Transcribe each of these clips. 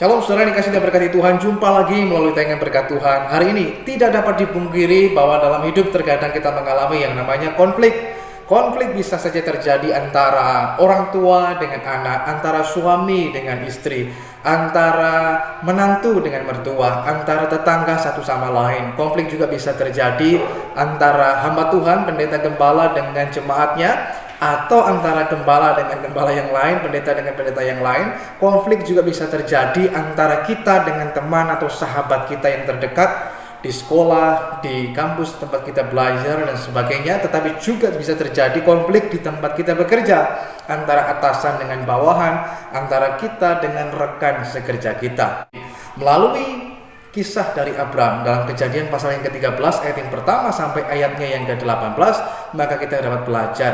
Shalom saudara yang dikasihi dan berkati Tuhan, jumpa lagi melalui tayangan berkat Tuhan. Hari ini tidak dapat dipungkiri bahwa dalam hidup terkadang kita mengalami yang namanya konflik. Konflik bisa saja terjadi antara orang tua dengan anak, antara suami dengan istri, antara menantu dengan mertua, antara tetangga satu sama lain. Konflik juga bisa terjadi antara hamba Tuhan, pendeta gembala dengan jemaatnya, atau antara gembala dengan gembala yang lain, pendeta dengan pendeta yang lain. Konflik juga bisa terjadi antara kita dengan teman atau sahabat kita yang terdekat di sekolah, di kampus tempat kita belajar dan sebagainya. Tetapi juga bisa terjadi konflik di tempat kita bekerja, antara atasan dengan bawahan, antara kita dengan rekan sekerja kita. Melalui kisah dari Abram dalam Kejadian pasal yang ke-13 ayat yang pertama sampai ayatnya yang ke-18, maka kita dapat belajar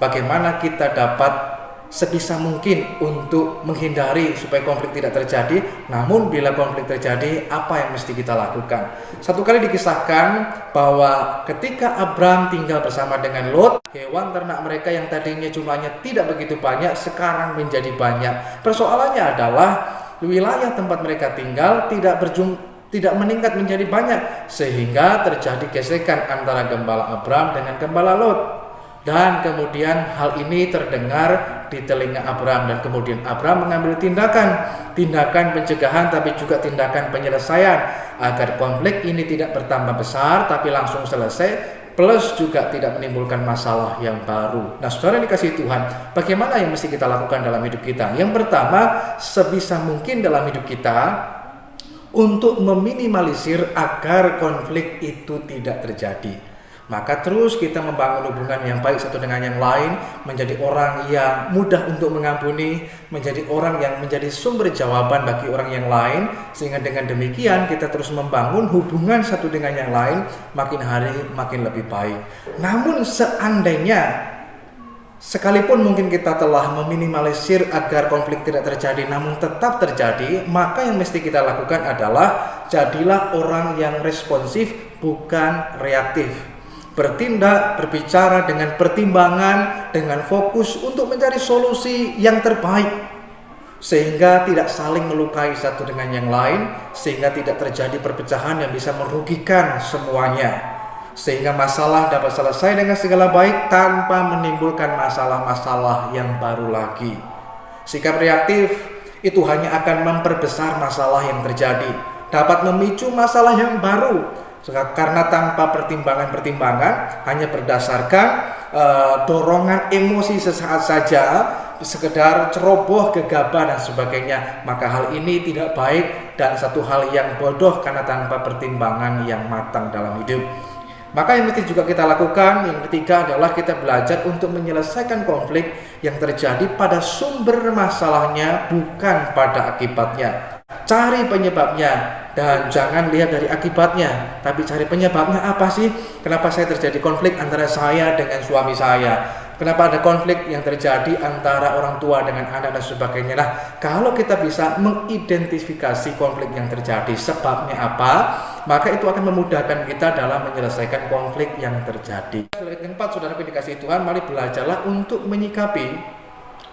bagaimana kita dapat sebisa mungkin untuk menghindari supaya konflik tidak terjadi. Namun bila konflik terjadi, apa yang mesti kita lakukan? Satu kali dikisahkan bahwa ketika Abram tinggal bersama dengan Lot, hewan ternak mereka yang tadinya jumlahnya tidak begitu banyak sekarang menjadi banyak. Persoalannya adalah wilayah tempat mereka tinggal tidak meningkat menjadi banyak, sehingga terjadi gesekan antara gembala Abram dengan gembala Lot. Dan kemudian hal ini terdengar di telinga Abram, dan kemudian Abram mengambil tindakan pencegahan tapi juga tindakan penyelesaian agar konflik ini tidak bertambah besar tapi langsung selesai, plus juga tidak menimbulkan masalah yang baru. Nah, saudara yang dikasihi Tuhan, bagaimana yang mesti kita lakukan dalam hidup kita? Yang pertama, sebisa mungkin dalam hidup kita untuk meminimalisir agar konflik itu tidak terjadi. Maka terus kita membangun hubungan yang baik satu dengan yang lain, menjadi orang yang mudah untuk mengampuni, menjadi orang yang menjadi sumber jawaban bagi orang yang lain, sehingga dengan demikian kita terus membangun hubungan satu dengan yang lain, makin hari makin lebih baik. Namun seandainya sekalipun mungkin kita telah meminimalisir agar konflik tidak terjadi, namun tetap terjadi, maka yang mesti kita lakukan adalah jadilah orang yang responsif, bukan reaktif. Bertindak, berbicara dengan pertimbangan, dengan fokus untuk mencari solusi yang terbaik, sehingga tidak saling melukai satu dengan yang lain, sehingga tidak terjadi perpecahan yang bisa merugikan semuanya, sehingga masalah dapat selesai dengan segala baik tanpa menimbulkan masalah-masalah yang baru lagi. Sikap reaktif itu hanya akan memperbesar masalah yang terjadi, dapat memicu masalah yang baru, karena tanpa pertimbangan-pertimbangan, hanya berdasarkan dorongan emosi sesaat saja, sekedar ceroboh, gegabah dan sebagainya. Maka hal ini tidak baik dan satu hal yang bodoh karena tanpa pertimbangan yang matang dalam hidup. Maka yang mesti juga kita lakukan, yang ketiga adalah kita belajar untuk menyelesaikan konflik yang terjadi pada sumber masalahnya, bukan pada akibatnya. Cari penyebabnya dan jangan lihat dari akibatnya, tapi cari penyebabnya. Apa sih? Kenapa saya terjadi konflik antara saya dengan suami saya? Kenapa ada konflik yang terjadi antara orang tua dengan anak dan sebagainya? Nah, kalau kita bisa mengidentifikasi konflik yang terjadi, sebabnya apa, maka itu akan memudahkan kita dalam menyelesaikan konflik yang terjadi. Yang keempat, saudaraku dikasihi Tuhan, mari belajarlah untuk menyikapi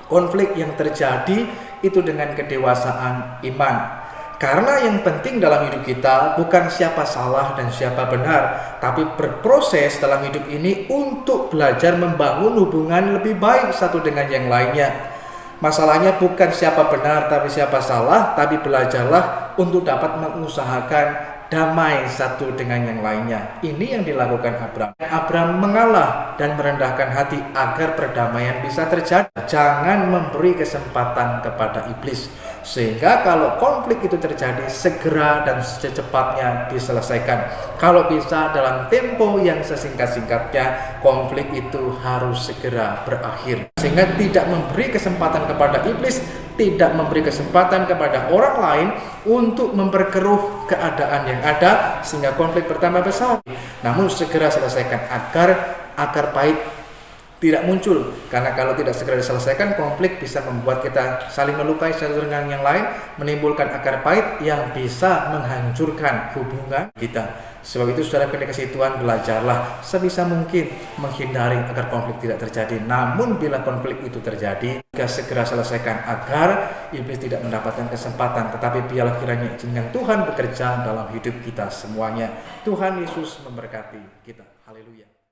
konflik yang terjadi itu dengan kedewasaan iman. Karena yang penting dalam hidup kita bukan siapa salah dan siapa benar, tapi berproses dalam hidup ini untuk belajar membangun hubungan lebih baik satu dengan yang lainnya. Masalahnya bukan siapa benar tapi siapa salah, tapi belajarlah untuk dapat mengusahakan damai satu dengan yang lainnya. Ini yang dilakukan Abram. Abram mengalah dan merendahkan hati agar perdamaian bisa terjadi. Jangan memberi kesempatan kepada iblis, sehingga kalau konflik itu terjadi, segera dan secepatnya diselesaikan. Kalau bisa dalam tempo yang sesingkat-singkatnya, konflik itu harus segera berakhir. Sehingga tidak memberi kesempatan kepada iblis, tidak memberi kesempatan kepada orang lain untuk memperkeruh keadaan yang ada, sehingga konflik bertambah besar. Namun segera selesaikan agar akar pahit tidak muncul. Karena kalau tidak segera diselesaikan, konflik bisa membuat kita saling melukai satu dengan yang lain, menimbulkan akar pahit yang bisa menghancurkan hubungan kita. Sebab itu saudara kasih Tuhan, belajarlah sebisa mungkin menghindari agar konflik tidak terjadi. Namun bila konflik itu terjadi, segera selesaikan agar iblis tidak mendapatkan kesempatan. Tetapi biarlah kiranya izinkan Tuhan bekerja dalam hidup kita semuanya. Tuhan Yesus memberkati kita. Haleluya.